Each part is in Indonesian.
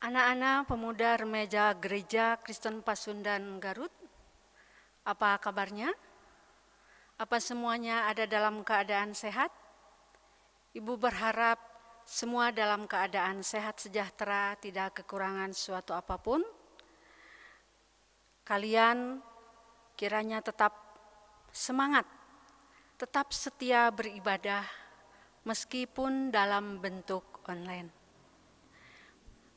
Anak-anak pemuda remaja Gereja Kristen Pasundan Garut, apa kabarnya? Apa semuanya ada dalam keadaan sehat? Ibu berharap semua dalam keadaan sehat sejahtera, tidak kekurangan suatu apapun. Kalian kiranya tetap semangat, tetap setia beribadah meskipun dalam bentuk online.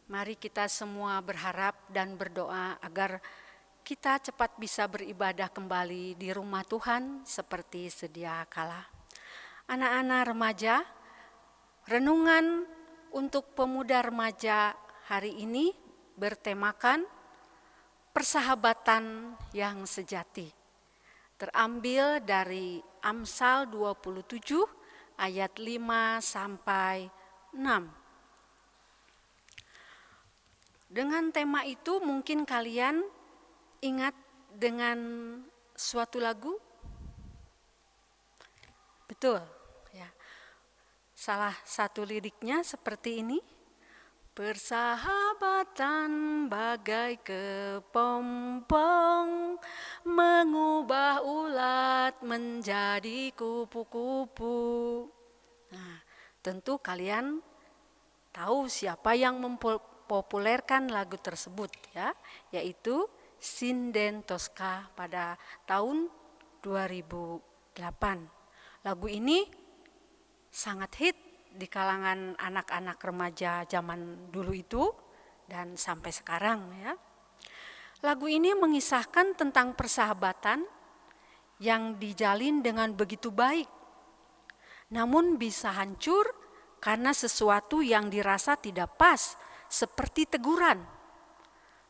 Mari kita semua berharap dan berdoa agar kita cepat bisa beribadah kembali di rumah Tuhan seperti sedia kala. Anak-anak remaja, renungan untuk pemuda remaja hari ini bertemakan persahabatan yang sejati. Terambil dari Amsal 27 ayat 5 sampai 6. Dengan tema itu mungkin kalian ingat dengan suatu lagu? Betul, ya. Salah satu liriknya seperti ini. Persahabatan bagai kepompong, mengubah ulat menjadi kupu-kupu. Nah, tentu kalian tahu siapa yang mempopulerkan lagu tersebut, ya, yaitu Sinden Tosca pada tahun 2008. Lagu ini sangat hit di kalangan anak-anak remaja zaman dulu itu dan sampai sekarang, ya. Lagu ini mengisahkan tentang persahabatan yang dijalin dengan begitu baik, namun bisa hancur karena sesuatu yang dirasa tidak pas, seperti teguran,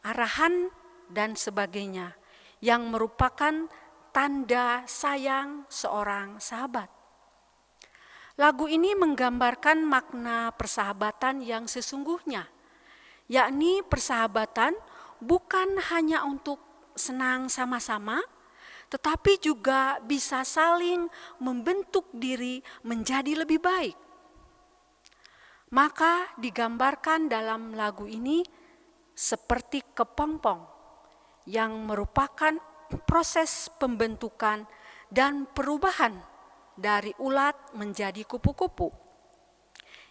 arahan, dan sebagainya, yang merupakan tanda sayang seorang sahabat. Lagu ini menggambarkan makna persahabatan yang sesungguhnya, yakni persahabatan bukan hanya untuk senang sama-sama, tetapi juga bisa saling membentuk diri menjadi lebih baik. Maka digambarkan dalam lagu ini seperti kepompong yang merupakan proses pembentukan dan perubahan dari ulat menjadi kupu-kupu.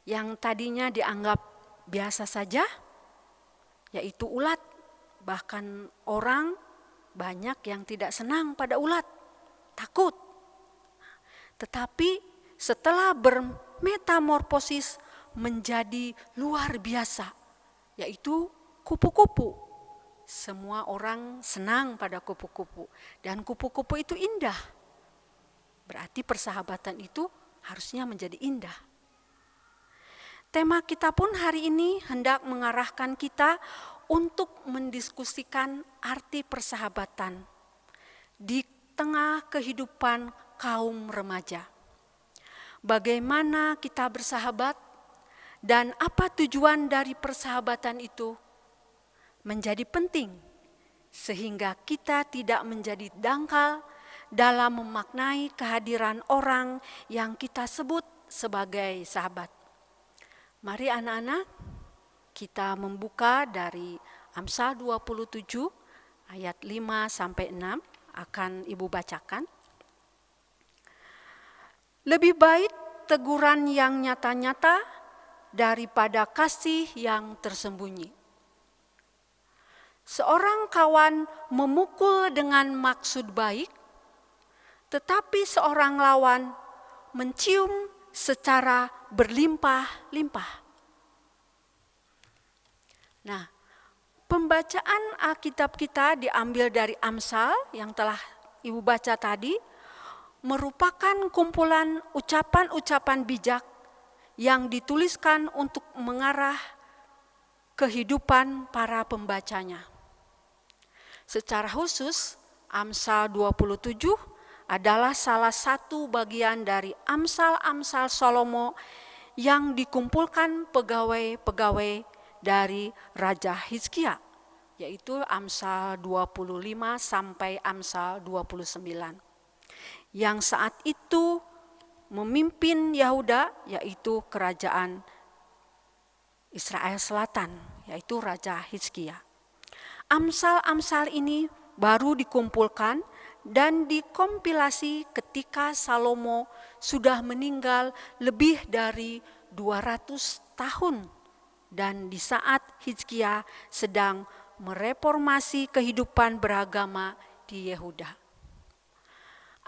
Yang tadinya dianggap biasa saja, yaitu ulat, bahkan orang banyak yang tidak senang pada ulat, takut. Tetapi setelah bermetamorfosis menjadi luar biasa, yaitu kupu-kupu. Semua orang senang pada kupu-kupu, dan kupu-kupu itu indah. Berarti persahabatan itu harusnya menjadi indah. Tema kita pun hari ini hendak mengarahkan kita untuk mendiskusikan arti persahabatan di tengah kehidupan kaum remaja. Bagaimana kita bersahabat dan apa tujuan dari persahabatan itu menjadi penting, sehingga kita tidak menjadi dangkal dalam memaknai kehadiran orang yang kita sebut sebagai sahabat. Mari anak-anak, kita membuka dari Amsal 27 ayat 5 sampai 6, akan Ibu bacakan. Lebih baik teguran yang nyata-nyata daripada kasih yang tersembunyi. Seorang kawan memukul dengan maksud baik, tetapi seorang lawan mencium secara berlimpah-limpah. Nah, pembacaan Alkitab kita diambil dari Amsal yang telah Ibu baca tadi, merupakan kumpulan ucapan-ucapan bijak yang dituliskan untuk mengarah kehidupan para pembacanya. Secara khusus, Amsal 27 adalah salah satu bagian dari Amsal-Amsal Salomo yang dikumpulkan pegawai-pegawai dari Raja Hizkia, yaitu Amsal 25 sampai Amsal 29. Yang saat itu memimpin Yahuda, yaitu kerajaan Israel Selatan, yaitu Raja Hizkia. Amsal-amsal ini baru dikumpulkan dan dikompilasi ketika Salomo sudah meninggal lebih dari 200 tahun dan di saat Hizkia sedang mereformasi kehidupan beragama di Yehuda.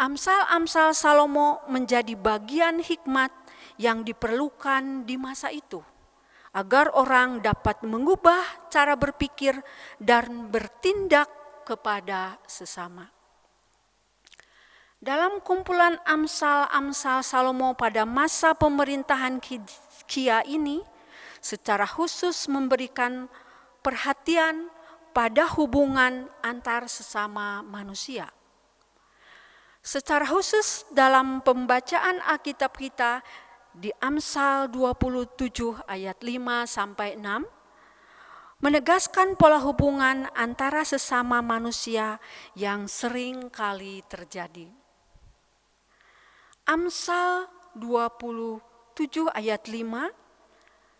Amsal-amsal Salomo menjadi bagian hikmat yang diperlukan di masa itu, agar orang dapat mengubah cara berpikir dan bertindak kepada sesama. Dalam kumpulan amsal-amsal Salomo pada masa pemerintahan Hizkia ini, secara khusus memberikan perhatian pada hubungan antar sesama manusia. Secara khusus dalam pembacaan Alkitab kita di Amsal 27 ayat 5 sampai 6 menegaskan pola hubungan antara sesama manusia yang sering kali terjadi. Amsal 27 ayat 5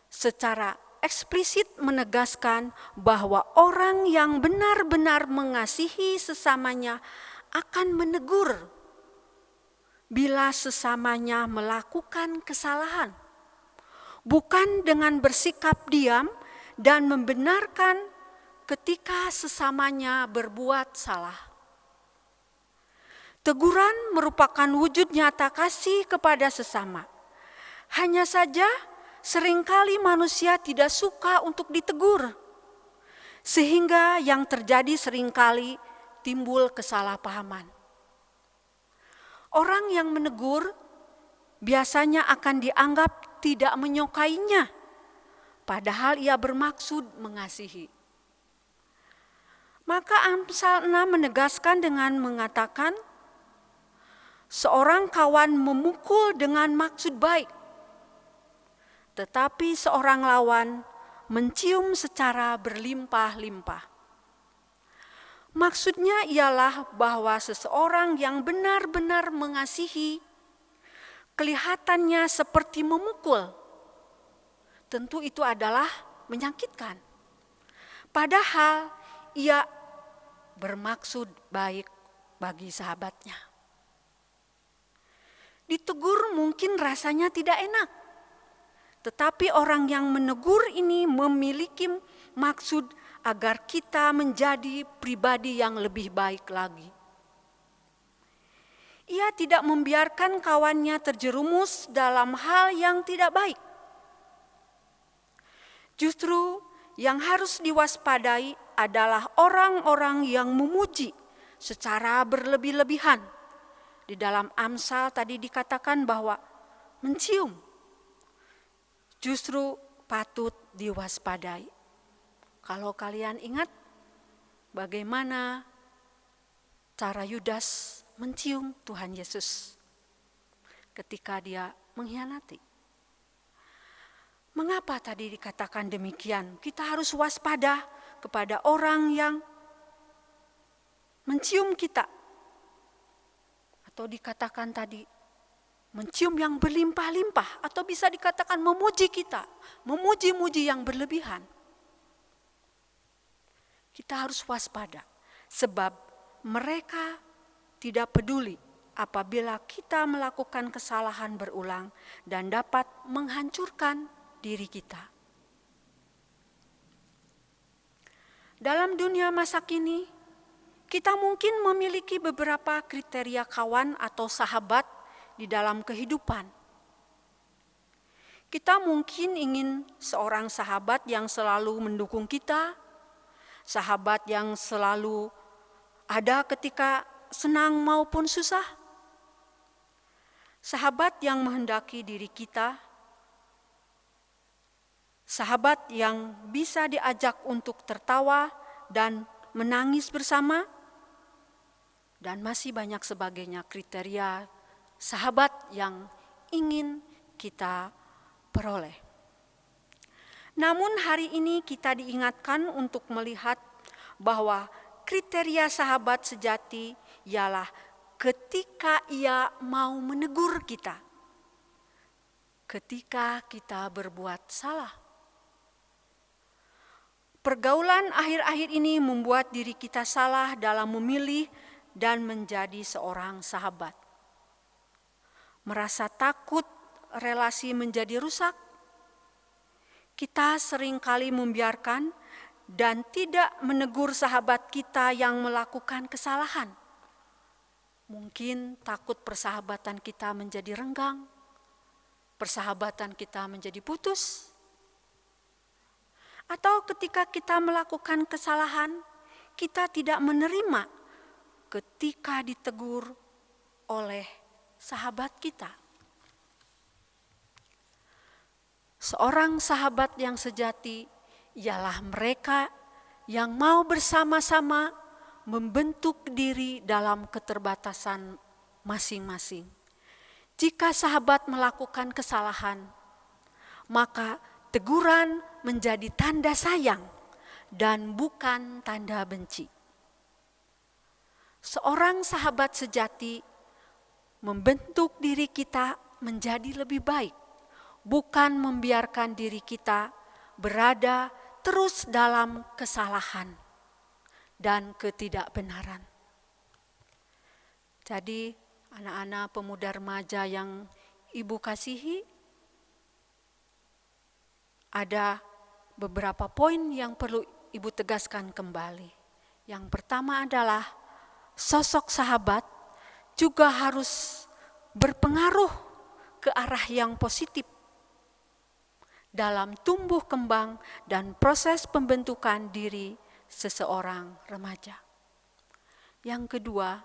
secara eksplisit menegaskan bahwa orang yang benar-benar mengasihi sesamanya akan menegur bila sesamanya melakukan kesalahan, bukan dengan bersikap diam dan membenarkan ketika sesamanya berbuat salah. Teguran merupakan wujud nyata kasih kepada sesama. Hanya saja seringkali manusia tidak suka untuk ditegur, sehingga yang terjadi seringkali timbul kesalahpahaman. Orang yang menegur biasanya akan dianggap tidak menyukainya, padahal ia bermaksud mengasihi. Maka Amsal 6 menegaskan dengan mengatakan, seorang kawan memukul dengan maksud baik, tetapi seorang lawan mencium secara berlimpah-limpah. Maksudnya ialah bahwa seseorang yang benar-benar mengasihi kelihatannya seperti memukul. Tentu itu adalah menyakitkan. Padahal ia bermaksud baik bagi sahabatnya. Ditegur mungkin rasanya tidak enak, tetapi orang yang menegur ini memiliki maksud agar kita menjadi pribadi yang lebih baik lagi. Ia tidak membiarkan kawannya terjerumus dalam hal yang tidak baik. Justru yang harus diwaspadai adalah orang-orang yang memuji secara berlebih-lebihan. Di dalam Amsal tadi dikatakan bahwa mencium justru patut diwaspadai. Kalau kalian ingat bagaimana cara Yudas mencium Tuhan Yesus ketika dia mengkhianati. Mengapa tadi dikatakan demikian? Kita harus waspada kepada orang yang mencium kita. Atau dikatakan tadi, mencium yang berlimpah-limpah. Atau bisa dikatakan memuji kita, memuji-muji yang berlebihan. Kita harus waspada, sebab mereka tidak peduli apabila kita melakukan kesalahan berulang dan dapat menghancurkan diri kita. Dalam dunia masa kini, kita mungkin memiliki beberapa kriteria kawan atau sahabat di dalam kehidupan. Kita mungkin ingin seorang sahabat yang selalu mendukung kita, sahabat yang selalu ada ketika senang maupun susah, sahabat yang menghendaki diri kita, sahabat yang bisa diajak untuk tertawa dan menangis bersama, dan masih banyak sebagainya kriteria sahabat yang ingin kita peroleh. Namun hari ini kita diingatkan untuk melihat bahwa kriteria sahabat sejati ialah ketika ia mau menegur kita, ketika kita berbuat salah. Pergaulan akhir-akhir ini membuat diri kita salah dalam memilih dan menjadi seorang sahabat. Merasa takut relasi menjadi rusak, kita seringkali membiarkan dan tidak menegur sahabat kita yang melakukan kesalahan. Mungkin takut persahabatan kita menjadi renggang, persahabatan kita menjadi putus. Atau ketika kita melakukan kesalahan, kita tidak menerima ketika ditegur oleh sahabat kita. Seorang sahabat yang sejati ialah mereka yang mau bersama-sama membentuk diri dalam keterbatasan masing-masing. Jika sahabat melakukan kesalahan, maka teguran menjadi tanda sayang dan bukan tanda benci. Seorang sahabat sejati membentuk diri kita menjadi lebih baik, bukan membiarkan diri kita berada terus dalam kesalahan dan ketidakbenaran. Jadi, anak-anak pemuda remaja yang Ibu kasihi, ada beberapa poin yang perlu Ibu tegaskan kembali. Yang pertama adalah sosok sahabat juga harus berpengaruh ke arah yang positif dalam tumbuh kembang dan proses pembentukan diri seseorang remaja. Yang kedua,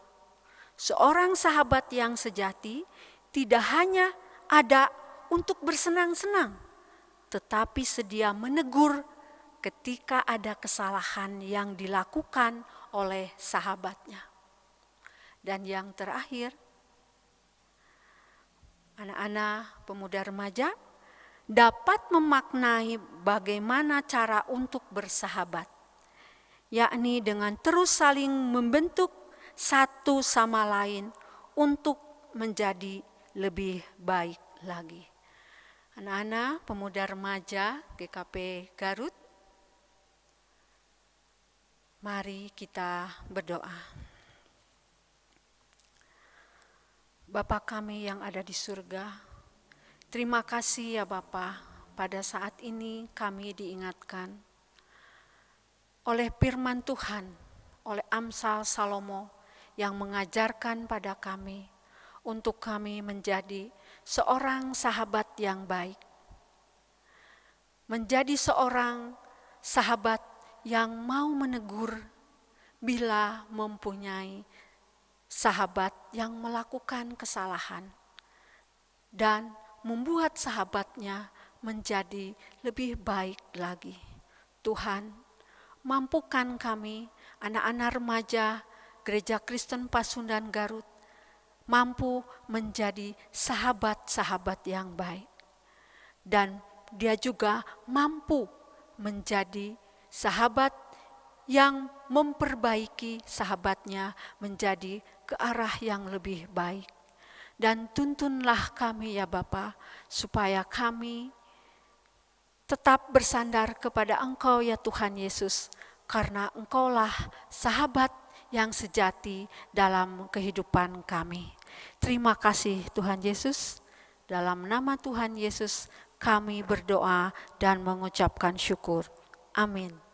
seorang sahabat yang sejati tidak hanya ada untuk bersenang-senang, tetapi sedia menegur ketika ada kesalahan yang dilakukan oleh sahabatnya. Dan yang terakhir, anak-anak pemuda remaja dapat memaknai bagaimana cara untuk bersahabat, yakni dengan terus saling membentuk satu sama lain untuk menjadi lebih baik lagi. Anak-anak pemuda remaja GKP Garut, mari kita berdoa. Bapa kami yang ada di surga, terima kasih ya Bapa, pada saat ini kami diingatkan oleh firman Tuhan, oleh Amsal Salomo yang mengajarkan pada kami untuk kami menjadi seorang sahabat yang baik. Menjadi seorang sahabat yang mau menegur bila mempunyai sahabat yang melakukan kesalahan dan membuat sahabatnya menjadi lebih baik lagi. Tuhan, mampukan kami, anak-anak remaja Gereja Kristen Pasundan Garut, mampu menjadi sahabat-sahabat yang baik. Dan dia juga mampu menjadi sahabat yang memperbaiki sahabatnya menjadi ke arah yang lebih baik. Dan tuntunlah kami ya Bapa, supaya kami tetap bersandar kepada Engkau ya Tuhan Yesus, karena Engkaulah sahabat yang sejati dalam kehidupan kami. Terima kasih Tuhan Yesus, dalam nama Tuhan Yesus kami berdoa dan mengucapkan syukur. Amin.